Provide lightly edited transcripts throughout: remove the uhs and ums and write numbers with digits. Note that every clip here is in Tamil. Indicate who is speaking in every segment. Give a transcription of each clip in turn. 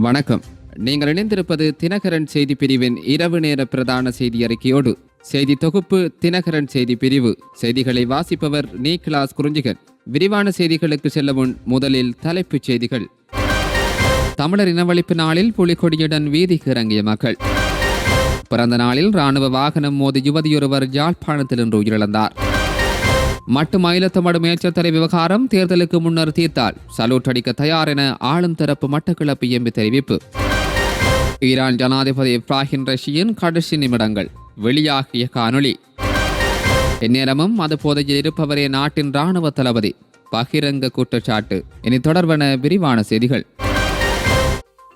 Speaker 1: வணக்கம். நீங்கள் இணைந்திருப்பது தினகரன் செய்தி பிரிவின் இரவு நேர பிரதான செய்தி அறிக்கையோடு. செய்தி தொகுப்பு தினகரன் செய்தி பிரிவு. செய்திகளை வாசிப்பவர் நீக்லாஸ் குறிஞ்சிகன். விரிவான செய்திகளுக்கு செல்ல முன் முதலில் தலைப்புச் செய்திகள். தமிழர் இனவழிப்பு நாளில் புலிகொடியுடன் வீதிக்கு இறங்கிய மக்கள். பிறந்த நாளில் ராணுவ வாகனம் மோதி யுவதியொருவர் யாழ்ப்பாணத்தில் இன்று உயிரிழந்தார். மட்டு மயிலத்தமடு மேச்சத்தரை விவகாரம் தேர்தலுக்கு முன்னர் தீர்த்தால் சலூட் அடிக்க தயார் என ஆளும் தரப்பு மட்டக்களப்பு எம்பி தெரிவிப்பு. ஈரான் ஜனாதிபதி இப்ராஹிம் ரஷியின் கடைசி நிமிடங்கள் வெளியாகிய காணொளி. எந்நேரமும் அது போதையில் இருப்பவரே நாட்டின் ராணுவ தளபதி பகிரங்க குற்றச்சாட்டு. இனி தொடர்பான விரிவான செய்திகள்.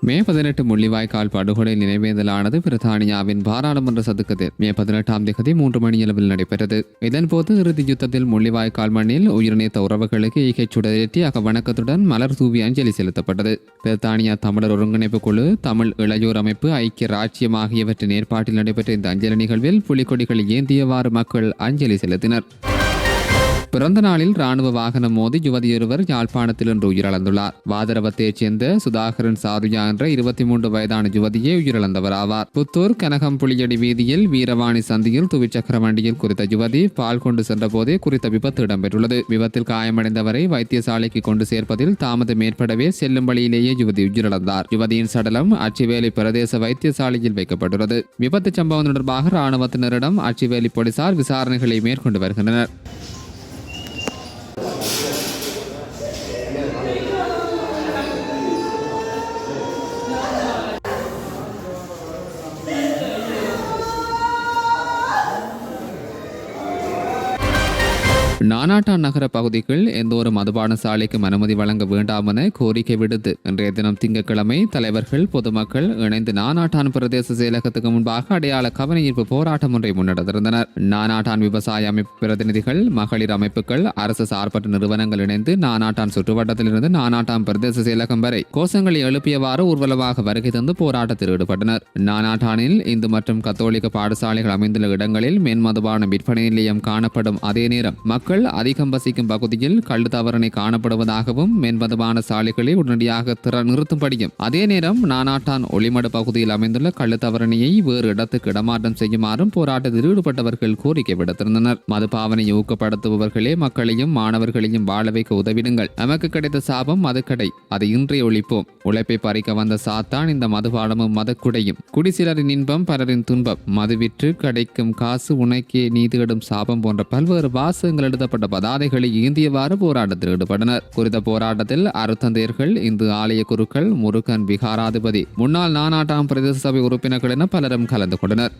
Speaker 1: மே 18 முள்ளிவாய்க்கால் படுகொலை நினைவேந்தலானது பிரித்தானியாவின் பாராளுமன்ற சதுக்கத்தில் மே 18ஆம் தேதி 3 மணியளவில் நடைபெற்றது. இதன்போது இறுதி யுத்தத்தில் முள்ளிவாய்க்கால் மண்ணில் உயிரிழந்த உறவுகளுக்கு ஈகைச்சுடரேற்றி வணக்கத்துடன் மலர் தூவி அஞ்சலி செலுத்தப்பட்டது. பிரித்தானியா தமிழர் ஒருங்கிணைப்பு குழு, தமிழ் இளையோர் அமைப்பு, ஐக்கிய ராச்சியம் ஆகியவற்றின் ஏற்பாட்டில் நடைபெற்ற இந்த அஞ்சலி நிகழ்வில் புலிக்கொடிகள் ஏந்தியவாறு மக்கள் அஞ்சலி செலுத்தினர். பிறந்த நாளில் ராணுவ வாகனம் மோதி யுவதியொருவர் யாழ்ப்பாணத்தில் இன்று உயிரிழந்துள்ளார். வாதரவத்தையைச் சேர்ந்த சுதாகரன் சாருயா என்ற 23 வயதான யுவதியே உயிரிழந்தவர் ஆவார். புத்தூர் கனகம் புலியடி வீதியில் வீரவாணி சந்தியில் துவிச்சக்கர வண்டியில் குறித்த யுவதி பால் கொண்டு சென்ற போதே குறித்த விபத்து இடம்பெற்றுள்ளது. விபத்தில் காயமடைந்தவரை வைத்தியசாலைக்கு கொண்டு சேர்ப்பதில் தாமதம் ஏற்படவே செல்லும் வழியிலேயே யுவதி உயிரிழந்தார். யுவதியின் சடலம் அச்சிவேலி பிரதேச வைத்தியசாலையில் வைக்கப்பட்டுள்ளது. விபத்து சம்பவம் தொடர்பாக ராணுவத்தினரிடம் அச்சிவேலி போலீசார் விசாரணைகளை மேற்கொண்டு வருகின்றனர். நானாட்டான் நகர பகுதிக்குள் எந்த ஒரு மதுபான சாலைக்கும் அனுமதி வழங்க வேண்டாம் என கோரிக்கை விடுத்து இன்றைய தினம் திங்கட்கிழமை தலைவர்கள் பொதுமக்கள் இணைந்து நானாட்டான் பிரதேச செயலகத்துக்கு முன்பாக அடையாள கவனஈர்ப்பு போராட்டம் ஒன்றை முன்னெடுத்திருந்தனர். நானாட்டான் விவசாய அமைப்பு பிரதிநிதிகள், மகளிர் அமைப்புகள், அரசு சார்பற்ற நிறுவனங்கள் இணைந்து நானாட்டான் சுற்றுவட்டத்திலிருந்து நானாட்டான் பிரதேச செயலகம் வரை கோஷங்களை எழுப்பியவாறு ஊர்வலமாக வருகை தந்து போராட்டத்தில் ஈடுபட்டனர். நானாட்டானில் இந்து மற்றும் கத்தோலிக்க பாடசாலைகள் அமைந்துள்ள இடங்களில் மென்மதுபான விற்பனை நிலையம் காணப்படும் அதே நேரம் மக்கள் அதிகம் வசிக்கும் பகுதியில் கள்ளு தவறனை காணப்படுவதாகவும் மென்மதுபான சாலைகளை உடனடியாக நிறுத்தும்படியும் அதே நேரம் நானாட்டான் ஒளிமடு பகுதியில் அமைந்துள்ள கள்ளு தவறனையை வேறு இடத்துக்கு இடமாற்றம் செய்யுமாறும் போராட்டத்தில் ஈடுபட்டவர்கள் கோரிக்கை விடுத்திருந்தனர். மதுபாவனை ஊக்கப்படுத்துபவர்களே மக்களையும் மாணவர்களையும் வாழ வைக்க உதவிடுங்கள். நமக்கு கிடைத்த சாபம் மதுக்கடை, அதை இன்றே ஒழிப்போம். உழைப்பை பறிக்க வந்த சாத்தான் இந்த மதுபானமும் மதக்குடையும். குடிசிலரின் இன்பம் பலரின் துன்பம். மதுவிற்று கிடைக்கும் காசு உனக்கே நீ தேடும் சாபம் போன்ற பல்வேறு வாசகங்கள் எழுதப்பட்ட பதாதைகளை ஏந்தியவாறு போராட்டத்தில் ஈடுபட்டனர். குறித்த போராட்டத்தில் அருத்தந்தையர்கள், இந்து ஆலய குருக்கள், முருகன் விகாராதிபதி, முன்னாள் நானாட்டாம் பிரதேச சபை உறுப்பினர்கள் என பலரும் கலந்து கொண்டனர்.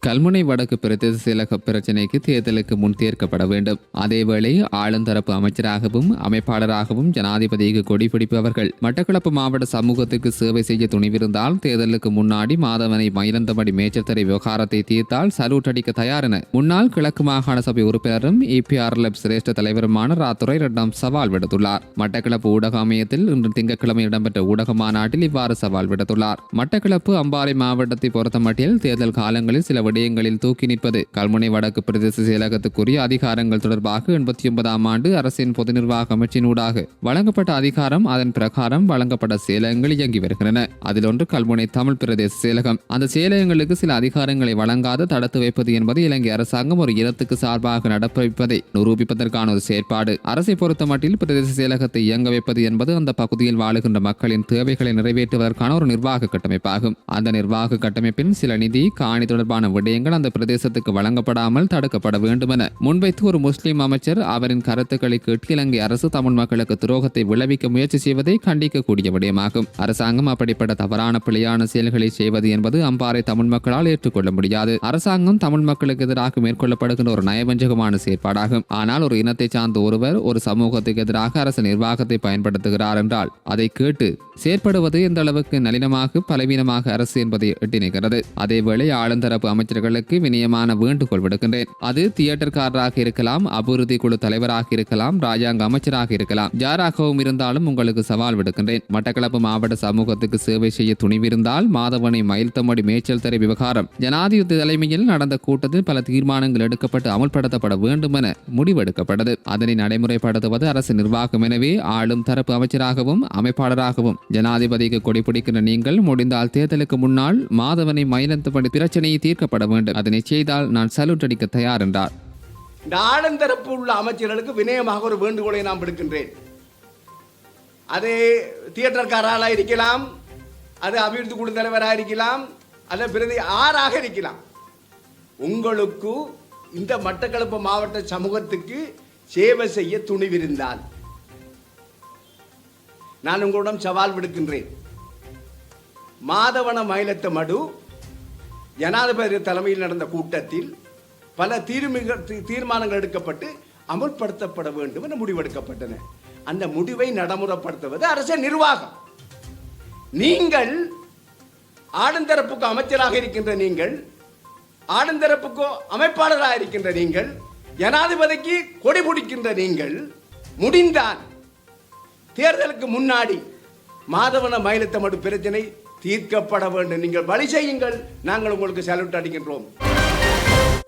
Speaker 1: கல்முனை வடக்கு பிரதேச செயலக பிரச்சினைக்கு தேர்தலுக்கு முன் தீர்க்கப்பட வேண்டும். அதேவேளை ஆளுந்தரப்பு அமைச்சராகவும் அமைப்பாளராகவும் ஜனாதிபதிக்கு கொடி பிடிப்பவர்கள் மட்டக்களப்பு மாவட்ட சமூகத்துக்கு சேவை செய்ய துணிவிருந்தால் தேர்தலுக்கு முன்னாடி மாதவனை மயிலந்தபடி மேச்சத்தரை விவகாரத்தை தீர்த்தால் சலூட் அடிக்க தயார் என முன்னாள் கிழக்கு மாகாண சபை உறுப்பினரும் EPRLF சிரேஷ்ட தலைவருமான ராத்துரை ரெட்டாம் சவால் விடுத்துள்ளார். மட்டக்களப்பு ஊடக அமையத்தில் இன்று திங்கட்கிழமை இடம்பெற்ற ஊடக மாநாட்டில் இவ்வாறு சவால் விடுத்துள்ளார். மட்டக்களப்பு அம்பாறை மாவட்டத்தை பொறுத்தமட்டில் தேர்தல் காலங்களில் சில விடயங்களில் தூக்கி நிற்பது கல்முனை வடக்கு பிரதேச செயலகத்துக்குரிய அதிகாரங்கள் தொடர்பாக 89ஆம் ஆண்டு அரசின் பொது நிர்வாக அமைச்சினூடாக வழங்கப்பட்ட அதிகாரம், அதன் பிரகாரம் வழங்கப்பட்ட செயலகங்கள் இயங்கி வருகின்றன. அதில் ஒன்று கல்முனை தமிழ் பிரதேச செயலகம். அந்த செயலகங்களுக்கு சில அதிகாரங்களை வழங்காது தடுத்து வைப்பது என்பது இலங்கை அரசாங்கம் ஒரு இனத்துக்கு சார்பாக நடப்பிப்பதை நிரூபிப்பதற்கான ஒரு செயற்பாடு. அரசை பொறுத்த மட்டில் பிரதேச செயலகத்தை இயங்க வைப்பது என்பது அந்த பகுதியில் வாழுகின்ற மக்களின் தேவைகளை நிறைவேற்றுவதற்கான ஒரு நிர்வாக கட்டமைப்பாகும். அந்த நிர்வாக கட்டமைப்பின் சில நிதி, காணி தொடர்பான விடயங்கள் அந்த பிரதேசத்துக்கு வழங்கப்படாமல் தடுக்கப்பட வேண்டும் என முன்வைத்து ஒரு முஸ்லிம் அமைச்சர் அவரின் கருத்துக்களை கேட்டு இலங்கை அரசு தமிழ் மக்களுக்கு துரோகத்தை விளைவிக்க முயற்சி செய்வதை கண்டிக்கக்கூடிய விடயமாகும். அரசாங்கம் அப்படிப்பட்ட தவறான பிழையான செயல்களை செய்வது என்பது அம்பாறை தமிழ் மக்களால் ஏற்றுக்கொள்ள முடியாது. அரசாங்கம் தமிழ் மக்களுக்கு எதிராக மேற்கொள்ளப்படுகின்ற ஒரு நயவஞ்சகமான செயற்பாடாகும். ஆனால் ஒரு இனத்தை சார்ந்த ஒருவர் ஒரு சமூகத்துக்கு எதிராக அரசு நிர்வாகத்தை பயன்படுத்துகிறார் என்றால் அதை கேட்டு செயற்படுவது எந்த அளவுக்கு நளினமாக பலவீனமாக அரசு என்பதை எட்டி நிற்கிறது. அதேவேளை ஆளுந்தரப்பு அமைச்சர் அமைச்சர்களுக்கு வினயமான வேண்டுகோள் விடுக்கின்றேன். அது தியேட்டர்காரராக இருக்கலாம், அபிவிருத்தி குழு தலைவராக இருக்கலாம், ராஜாங்க அமைச்சராக இருக்கலாம், யாராகவும் இருந்தாலும் உங்களுக்கு சவால் விடுக்கின்றேன். மட்டக்களப்பு மாவட்ட சமூகத்துக்கு சேவை செய்ய துணிவிருந்தால் மாதவனை மயில்தமடி மேய்ச்சல் தரை விவகாரம் ஜனாதிபதி தலைமையில் நடந்த கூட்டத்தில் பல தீர்மானங்கள் எடுக்கப்பட்டு அமல்படுத்தப்பட வேண்டும் என முடிவெடுக்கப்பட்டது. அதனை நடைமுறைப்படுத்துவது அரசு நிர்வாகம். எனவே ஆளும் தரப்பு அமைச்சராகவும் அமைப்பாளராகவும் ஜனாதிபதிக்கு கொடிபிடிக்கின்ற நீங்கள் முடிந்தால் தேர்தலுக்கு முன்னால் மாதவனை மயிலத்தபடி பிரச்சனையை தீர்க்கப்பட வேண்டும். அதனை செய்தால் நான் சல்யூட் அடிக்க தயார் என்றார்.
Speaker 2: இந்த ஆளுந்தரப்பு உள்ள அமைச்சர்களுக்கு வினயமாக ஒரு வேண்டுகோளை நான் விடுக்கின்றேன். அது தியேட்டர்காரராக இருக்கலாம், அது அபிவிருத்தி குழு தலைவராக இருக்கலாம், அல்லது பிரதி ஆறாக இருக்கலாம். உங்களுக்கு இந்த மட்டக்களப்பு மாவட்ட சமூகத்துக்கு சேவை செய்ய துணிவிருந்தால் நான் உங்களிடம் சவால் விடுக்கின்றேன். மாதவன மயிலத்த மடு ஜனாதிபதி தலைமையில் நடந்த கூட்டத்தில் பல தீர்மானங்கள் எடுக்கப்பட்டு அமல்படுத்தப்பட வேண்டும் என முடிவெடுக்கப்பட்டன. அந்த முடிவை நடைமுறைப்படுத்துவது அரசு நிர்வாகம். நீங்கள் ஆளுந்தரப்புக்கு அமைச்சராக இருக்கின்ற நீங்கள், ஆளுந்தரப்புக்கு அமைப்பாளராக இருக்கின்ற நீங்கள், ஜனாதிபதிக்கு கொடி பிடிக்கின்ற நீங்கள் முடிந்தால் தேர்தலுக்கு முன்னாடி மாதவன மயிலத்தமடு பிரச்சனை தீர்க்கப்பட வேண்டும். நீங்கள் வழி செய்யுங்கள், நாங்கள் உங்களுக்கு சல்யூட் அடிக்கின்றோம்.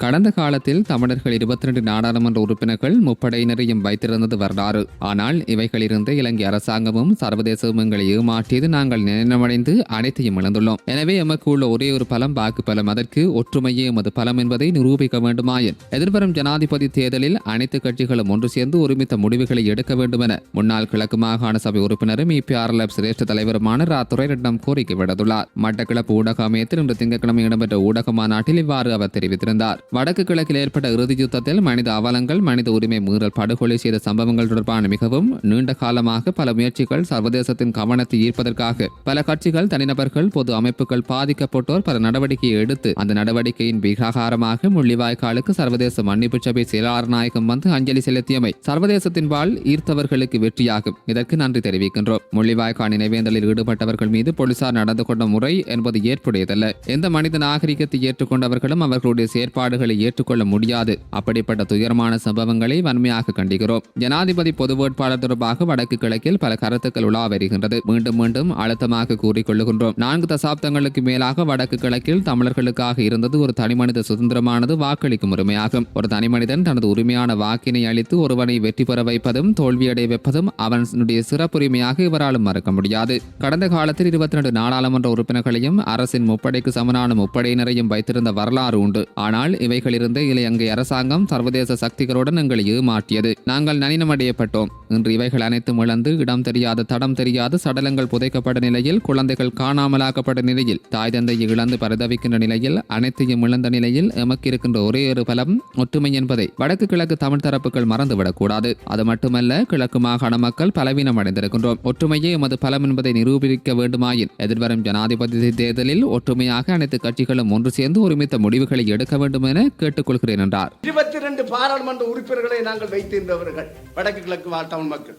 Speaker 1: கடந்த காலத்தில் தமிழர்கள் 22 நாடாளுமன்ற உறுப்பினர்கள் முப்படையினரையும் வைத்திருந்தது வரலாறு. ஆனால் இவைகளிலிருந்து இலங்கை அரசாங்கமும் சர்வதேசமும் எங்களை ஏமாற்றியது நாங்கள் நினைவடைந்து அனைத்தையும் இழந்துள்ளோம். எனவே எமக்கு உள்ள ஒரே ஒரு பலம் வாக்கு பலம். அதற்கு ஒற்றுமையே எமது பலம் என்பதை நிரூபிக்க வேண்டுமாயின் எதிர்வரும் ஜனாதிபதி தேர்தலில் அனைத்து கட்சிகளும் ஒன்று சேர்ந்து ஒருமித்த முடிவுகளை எடுக்க வேண்டும் என முன்னாள் கிழக்கு மாகாண சபை உறுப்பினரும் இபிஆர்எல்எஃப் சிரேஷ்ட தலைவருமான துரைரட்னம் கோரிக்கை விடுத்துள்ளார். மட்டக்களப்பு ஊடக அமையத்தில் இன்று திங்கட்கிழமை இடம்பெற்ற ஊடக மாநாட்டில் இவ்வாறு அவர் தெரிவித்திருந்தார். வடக்கு கிழக்கில் ஏற்பட்ட இறுதி யுத்தத்தில் மனித அவலங்கள், மனித உரிமை மீறல், படுகொலை செய்த சம்பவங்கள் தொடர்பான மிகவும் நீண்ட காலமாக பல முயற்சிகள் சர்வதேசத்தின் கவனத்தை ஈர்ப்பதற்காக பல கட்சிகள், தனிநபர்கள், பொது அமைப்புகள், பாதிக்கப்பட்டோர் பல நடவடிக்கையை எடுத்து அந்த நடவடிக்கையின் விகாரமாக முள்ளிவாய்க்காலுக்கு சர்வதேச மன்னிப்பு சபை செயலாளர் நாயகம் வந்து அஞ்சலி செலுத்தியமை சர்வதேசத்தின் வாழ் ஈர்த்தவர்களுக்கு வெற்றியாகும். இதற்கு நன்றி தெரிவிக்கின்றோம். முள்ளிவாய்க்கால் நினைவேந்தலில் ஈடுபட்டவர்கள் மீது போலீசார் நடந்து கொண்ட முறை என்பது ஏற்புடையதல்ல. எந்த மனித நாகரிகத்தை ஏற்றுக்கொண்டவர்களும் அவர்களுடைய செயற்பாடுகளை ஏற்றுக்கொள்ள முடியாது. அப்படிப்பட்ட துயரமான சம்பவங்களை வன்மையாக கண்டிக்கிறோம். ஜனாதிபதி பொது வேட்பாளர் தொடர்பாக வடக்கு கிழக்கில் பல கருத்துக்கள் உலா வருகின்றது. மீண்டும் மீண்டும் அழுத்தமாக கூறிக்கொள்ளுகின்றோம். 4 தசாப்தங்களுக்கு மேலாக வடக்கு கிழக்கில் தமிழர்களுக்காக இருந்தது ஒரு தனிமனித சுதந்திரமானது வாக்களிக்கும் உரிமையாகும். ஒரு தனிமனிதன் தனது உரிமையான வாக்கினை அளித்து ஒருவனை வெற்றி பெற வைப்பதும் தோல்வியடைய வைப்பதும் அவனுடைய சிறப்புரிமையாக இவராலும் மறக்க முடியாது. கடந்த காலத்தில் 22 நாடாளுமன்ற உறுப்பினர்களையும் அரசின் முப்படைக்கு சமனான முப்படையினரையும் வைத்திருந்த வரலாறு உண்டு. ஆனால் இவைகளிலிருந்து இலங்கை அரசாங்கம் சர்வதேச சக்திகளுடன் எங்களை ஏமாற்றியது. நாங்கள் நனினமடையப்பட்டோம். இன்று இவைகள் அனைத்தும் இழந்து இடம் தெரியாத, தடம் தெரியாத சடலங்கள் புதைக்கப்பட்ட நிலையில், குழந்தைகள் காணாமலாக்கப்பட்ட நிலையில், தாய் தந்தையை இழந்து பரிதவிக்கின்ற நிலையில், அனைத்தையும் இழந்த நிலையில் எமக்கு இருக்கின்ற ஒரே ஒரு பலம் ஒற்றுமை என்பதை வடக்கு கிழக்கு தமிழ் தரப்புகள் மறந்துவிடக்கூடாது. அது மட்டுமல்ல, கிழக்கு மாகாண மக்கள் பலவீனம் அடைந்திருக்கின்றோம். ஒற்றுமையே எமது பலம் என்பதை நிரூபிக்க வேண்டுமாயின் எதிர்வரும் ஜனாதிபதி தேர்தலில் ஒற்றுமையாக அனைத்து கட்சிகளும் ஒன்று சேர்ந்து ஒருமித்த முடிவுகளை எடுக்க வேண்டும் என கேட்டுக்கொள்கிறேன் என்றார்.
Speaker 2: 22 பாராளுமன்ற உறுப்பினர்களை நாங்கள் வைத்திருந்தவர்கள் வடக்கு கிழக்கு வாழ் தமிழ் மக்கள்.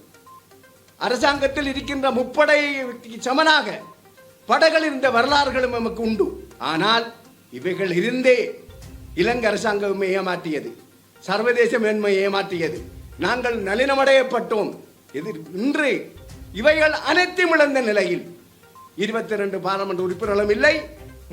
Speaker 2: அரசாங்கத்தில் இருக்கின்ற முப்படை சமனாக படைகள் இருந்த வரலாறுகளும் நமக்கு உண்டு. ஆனால் இவைகள் இருந்தே இலங்கை அரசாங்கம் ஏமாற்றியது, சர்வதேச மேன்மை ஏமாற்றியது. நாங்கள் நளினமடையப்பட்டோம். இன்று இவைகள் அனைத்தும் இழந்த நிலையில் 22 பாராளுமன்ற உறுப்பினர்களும் இல்லை,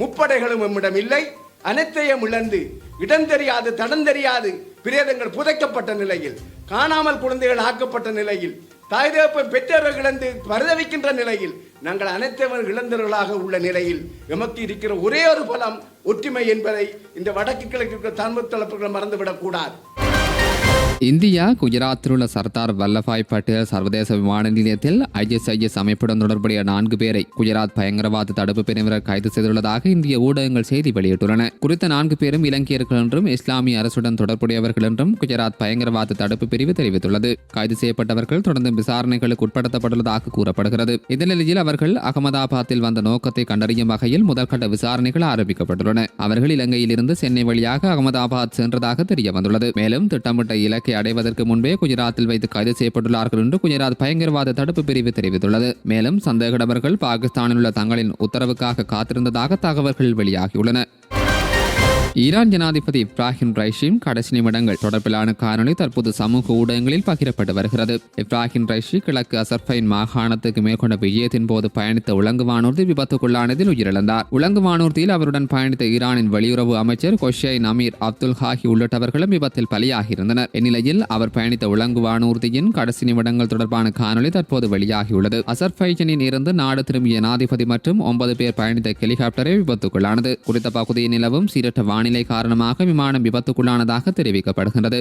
Speaker 2: முப்படைகளும் நம்மிடம் இல்லை. அனைத்தையும் இழந்து இடம் தெரியாது, தடம் தெரியாது பிரேதங்கள் புதைக்கப்பட்ட நிலையில், காணாமல் குழந்தைகள் ஆக்கப்பட்ட நிலையில், தாய் தகப்பன் பெற்றோர்கள் இழந்து பரிதவிக்கின்ற நிலையில், நாங்கள் அனைத்தையும் இழந்தவர்களாக உள்ள நிலையில் எமக்கு இருக்கிற ஒரே ஒரு பலம் ஒற்றுமை என்பதை இந்த வடக்கு கிழக்கு தமிழ் தலைப்புகள் மறந்துவிடக் கூடாது.
Speaker 1: இந்தியா குஜராத்தில் உள்ள சர்தார் வல்லபாய் பட்டேல் சர்வதேச விமான நிலையத்தில் ISIS அமைப்புடன் தொடர்புடைய 4 பேரை குஜராத் பயங்கரவாத தடுப்பு பிரிவினர் கைது செய்துள்ளதாக இந்திய ஊடகங்கள் செய்தி வெளியிட்டுள்ளன. குறித்த 4 பேரும் இலங்கையர்கள் என்றும் இஸ்லாமிய அரசுடன் தொடர்புடையவர்கள் என்றும் குஜராத் பயங்கரவாத தடுப்பு பிரிவு தெரிவித்துள்ளது. கைது செய்யப்பட்டவர்கள் தொடர்ந்து விசாரணைகளுக்கு உட்படுத்தப்பட்டுள்ளதாக கூறப்படுகிறது. இந்த நிலையில் அவர்கள் அகமதாபாத்தில் வந்த நோக்கத்தை கண்டறியும் வகையில் முதற்கட்ட விசாரணைகள் ஆரம்பிக்கப்பட்டுள்ளன. அவர்கள் இலங்கையில் இருந்து சென்னை வழியாக அகமதாபாத் சென்றதாக தெரிய வந்துள்ளது. மேலும் திட்டமிட்ட இலக்கை அடைவதற்கு முன்பே குஜராத்தில் வைத்து கைது செய்யப்பட்டுள்ளார்கள் என்று குஜராத் பயங்கரவாத தடுப்பு பிரிவு தெரிவித்துள்ளது. மேலும் சந்தேக நபர்கள் பாகிஸ்தானில் உள்ள தங்களின் உத்தரவுக்காக காத்திருந்ததாக தகவல்கள் வெளியாகியுள்ளன. ஈரான் ஜனாதிபதி இப்ராஹிம் ரைஷின் கடைசி நிமிடங்கள் தொடர்பிலான காணொளி தற்போது சமூக ஊடகங்களில் பகிரப்பட்டு வருகிறது. இப்ராஹிம் ரைஷி கிழக்கு அசர்பைன் மாகாணத்துக்கு மேற்கொண்ட விஜயத்தின் போது பயணித்த உலங்கு வானூர்தி விபத்துக்குள்ளானதில் உயிரிழந்தார். உலங்கு வானூர்தியில் அவருடன் பயணித்த ஈரானின் வெளியுறவு அமைச்சர் கொஷைன் அமீர் அப்துல் ஹாஹி உள்ளிட்டவர்களும் விபத்தில் பலியாகியிருந்தனர். இந்நிலையில் அவர் பயணித்த உலங்கு வானூர்தியின் கடைசி நிமிடங்கள் தொடர்பான காணொளி தற்போது வெளியாகியுள்ளது. அசர்பைஜனில் இருந்து நாடு திரும்பிய ஜனாதிபதி மற்றும் 9 பேர் பயணித்த ஹெலிகாப்டரை விபத்துக்குள்ளானது. குறித்த பகுதியில் நிலவும் சீரற்ற வானிலை காரணமாக விமானம் விபத்துக்குள்ளானதாக தெரிவிக்கப்படுகிறது.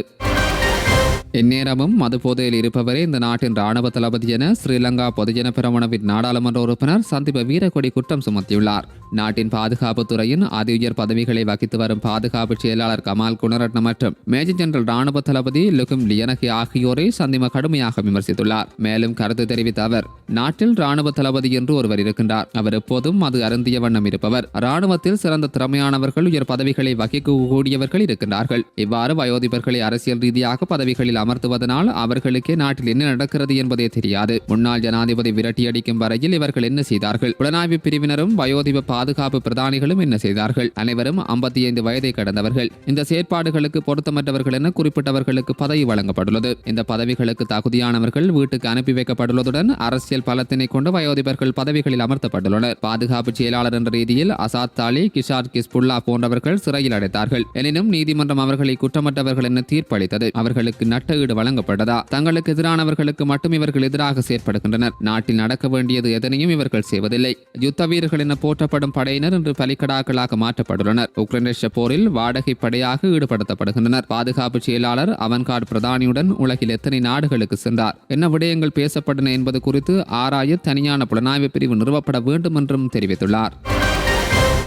Speaker 1: எந்நேரமும் மதுபோதையில் இருப்பவரே இந்த நாட்டின் ராணுவ தளபதி என ஸ்ரீலங்கா பொதுஜன பெரமுனவின் நாடாளுமன்ற உறுப்பினர் சந்தீப வீரக்கொடி குற்றம் சுமத்தியுள்ளார். நாட்டின் பாதுகாப்பு துறையின் அதி உயர் பதவிகளை வகித்து வரும் பாதுகாப்பு செயலாளர் கமால் குணரட்ன மற்றும் மேஜர் ஜெனரல் ராணுவ தளபதி லுகும் லியனகி ஆகியோரை சந்திம கடுமையாக விமர்சித்துள்ளார். மேலும் கருத்து தெரிவித்த அவர், நாட்டில் ராணுவ தளபதி என்று ஒருவர் இருக்கின்றார். அவர் எப்போதும் மது அருந்திய வண்ணம் இருப்பவர். ராணுவத்தில் சிறந்த திறமையானவர்கள், உயர் பதவிகளை வகிக்கக்கூடியவர்கள் இருக்கின்றார்கள். இவ்வாறு வயோதிபர்களை அரசியல் ரீதியாக பதவிகளில் அமர்த்துவதனால் அவர்களுக்கே நாட்டில் என்ன நடக்கிறது என்பதே தெரியாது. முன்னாள் ஜனாதிபதி விரட்டியடிக்கும் வரையில் இவர்கள் என்ன செய்தார்கள்? புலனாய்வு பிரிவினரும் வயோதிப பாதுகாப்பு பிரதானிகளும் என்ன செய்தார்கள்? அனைவரும் 55 வயதை கடந்தவர்கள். இந்த செயற்பாடுகளுக்கு பொருத்தமற்றவர்கள் என குறிப்பிட்டவர்களுக்கு பதவி வழங்கப்பட்டுள்ளது. இந்த பதவிகளுக்கு தகுதியானவர்கள் வீட்டுக்கு அனுப்பி வைக்கப்பட்டுள்ளதுடன் அரசியல் பலத்தினை கொண்டு வயோதிபர்கள் பதவிகளில் அமர்த்தப்பட்டுள்ளனர். பாதுகாப்பு செயலாளர் என்ற ரீதியில் அசாத் தாலி, கிஷார் கிஸ்புல்லா போன்றவர்கள் சிறையில் அடைத்தார்கள். எனினும் நீதிமன்றம் அவர்களை குற்றமற்றவர்கள் என தீர்ப்பளித்தது. அவர்களுக்கு நட்ட ஈடு வழங்கப்பட்டதா? தங்களுக்கு எதிரானவர்களுக்கு மட்டும் இவர்கள் எதிராக செயற்படுகின்றனர். நாட்டில் நடக்க வேண்டியது எதனையும் இவர்கள் செய்வதில்லை. யுத்த வீரர்கள் என போற்றப்படும் படையினர் இன்று பலிக்கடாக்களாக மாற்றப்பட்டுள்ளனர். உக்ரைன் ரஷ்ய போரில் வாடகை படையாக ஈடுபடுத்தப்படுகின்றனர். பாதுகாப்பு செயலாளர் அவன்கார்டு பிரதானியுடன் உலகில் எத்தனை நாடுகளுக்கு சென்றார், என்ன விடயங்கள் பேசப்பட்டன என்பது குறித்து ஆராய தனியான புலனாய்வு பிரிவு நிறுவப்பட வேண்டும் என்றும் தெரிவித்துள்ளார்.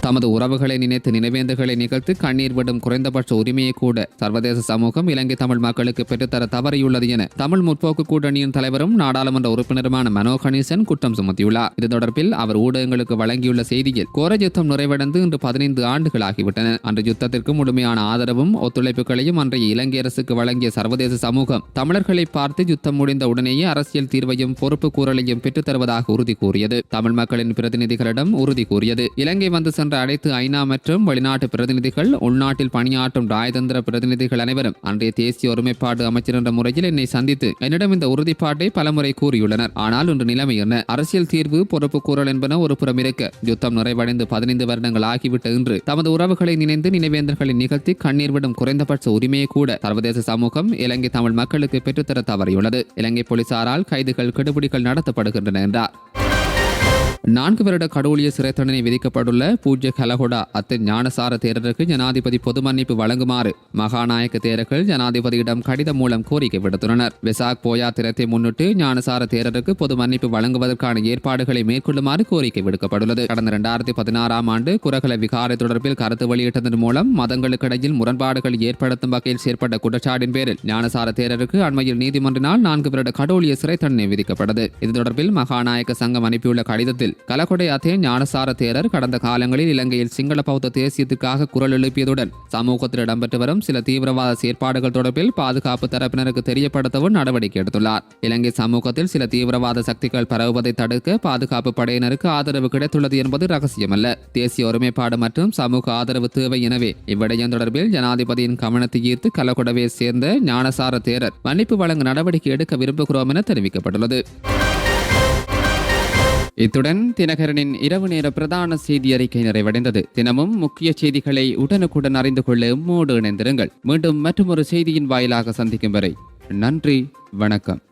Speaker 1: தமது உறவுகளை நினைத்து நினைவேந்தல்களை நிகழ்த்து கண்ணீர் விடும் குறைந்தபட்ச உரிமையை கூட சர்வதேச சமூகம் இலங்கை தமிழ் மக்களுக்கு பெற்றுத்தர தவறியுள்ளது என தமிழ் முற்போக்கு கூட்டணியின் தலைவரும் நாடாளுமன்ற உறுப்பினருமான மனோ கணேசன் குற்றம் சுமத்தியுள்ளார். இது தொடர்பில் அவர் ஊடகங்களுக்கு வழங்கியுள்ள செய்தியில், கோர யுத்தம் நிறைவடைந்து இன்று 15 ஆண்டுகளாகிவிட்டன. அன்று யுத்தத்திற்கு முழுமையான ஆதரவும் ஒத்துழைப்புகளையும் அன்றைய இலங்கை அரசுக்கு வழங்கிய சர்வதேச சமூகம் தமிழர்களை பார்த்து யுத்தம் முடிந்த உடனேயே அரசியல் தீர்வையும் பொறுப்பு கூறலையும் பெற்றுத்தருவதாக உறுதி கூறியது. தமிழ் மக்களின் பிரதிநிதிகளிடம் உறுதி கூறியது. இலங்கை வந்து சென்ற அனைத்து ஐநா மற்றும் வெளிநாட்டு பிரதிநிதிகள், உள்நாட்டில் பணியாற்றும் ராஜதந்திர பிரதிநிதிகள் அனைவரும் அன்றைய தேசிய ஒருமைப்பாடு அமைச்சர் என்ற முறையில் என்னை சந்தித்து என்னிடம் இந்த உறுதிப்பாட்டை பலமுறை கூறியுள்ளனர். ஆனால் இன்று நிலைமை என்ன? அரசியல் தீர்வு, பொறுப்பு கூறல் என்பன ஒரு புறம் இருக்க, யுத்தம் நிறைவடைந்து 15 வருடங்கள் ஆகிவிட்ட இன்று தமது உறவுகளை நினைந்து நினைவேந்தல்களை நிகழ்த்தி கண்ணீர் விடும் குறைந்தபட்ச உரிமையை கூட சர்வதேச சமூகம் இலங்கை தமிழ் மக்களுக்கு பெற்றுத்தர தவறியுள்ளது. இலங்கை போலீசாரால் கைதுகள், கெடுபிடிகள் நடத்தப்படுகின்றன என்றார். 4 வருட கடூழிய சிறை தண்டனை விதிக்கப்பட்டுள்ள பூஜ்ய கலகொடா அத்து ஞானசார தேரருக்கு ஜனாதிபதி பொது மன்னிப்பு வழங்குமாறு மகாநாயக்க தேரர்கள் ஜனாதிபதியிடம் கடிதம் மூலம் கோரிக்கை விடுத்துள்ளனர். வெசாக் போயா தினத்தை முன்னிட்டு ஞானசார தேரருக்கு பொது மன்னிப்பு வழங்குவதற்கான ஏற்பாடுகளை மேற்கொள்ளுமாறு கோரிக்கை விடுக்கப்பட்டுள்ளது. கடந்த 2016ஆம் ஆண்டு குரகல விகாரை தொடர்பில் கருத்து வெளியிட்டதன் மூலம் மதங்களுக்கிடையில் முரண்பாடுகள் ஏற்படுத்தும் வகையில் செயற்பட்ட குற்றச்சாட்டின் பேரில் ஞானசார தேரருக்கு அண்மையில் நீதிமன்றினால் 4 வருட கடூழிய சிறை தண்டனை விதிக்கப்பட்டது. இது தொடர்பில் மகாநாயக்க சங்கம் அனுப்பியுள்ள கடிதத்தில், கலகொடை அத்தே ஞானசார தேரர் கடந்த காலங்களில் இலங்கையில் சிங்கள பௌத்த தேசியத்துக்காக குரல் எழுப்பியதுடன் சமூகத்தில் இடம்பெற்று வரும் சில தீவிரவாத செயற்பாடுகள் தொடர்பில் பாதுகாப்பு தரப்பினருக்கு தெரியப்படுத்தவும் நடவடிக்கை எடுத்துள்ளார். இலங்கை சமூகத்தில் சில தீவிரவாத சக்திகள் பரவுவதை தடுக்க பாதுகாப்பு படையினருக்கு ஆதரவு கிடைத்துள்ளது என்பது ரகசியமல்ல. தேசிய ஒருமைப்பாடு மற்றும் சமூக ஆதரவு தேவை. எனவே இவ்விடயம் தொடர்பில் ஜனாதிபதியின் கவனத்தை ஈர்த்து கலகொடவை சேர்ந்த ஞானசார தேரர் மன்னிப்பு வழங்க நடவடிக்கை எடுக்க விரும்புகிறோம் என தெரிவிக்கப்பட்டுள்ளது. இத்துடன் தினகரனின் இரவு நேர பிரதான செய்தி அறிக்கை நிறைவடைந்தது. தினமும் முக்கிய செய்திகளை உடனுக்குடன் அறிந்து கொள்ள எம்மோடு இணைந்திருங்கள். மீண்டும் மற்றொரு செய்தியின் வாயிலாக சந்திக்கும் வரை நன்றி, வணக்கம்.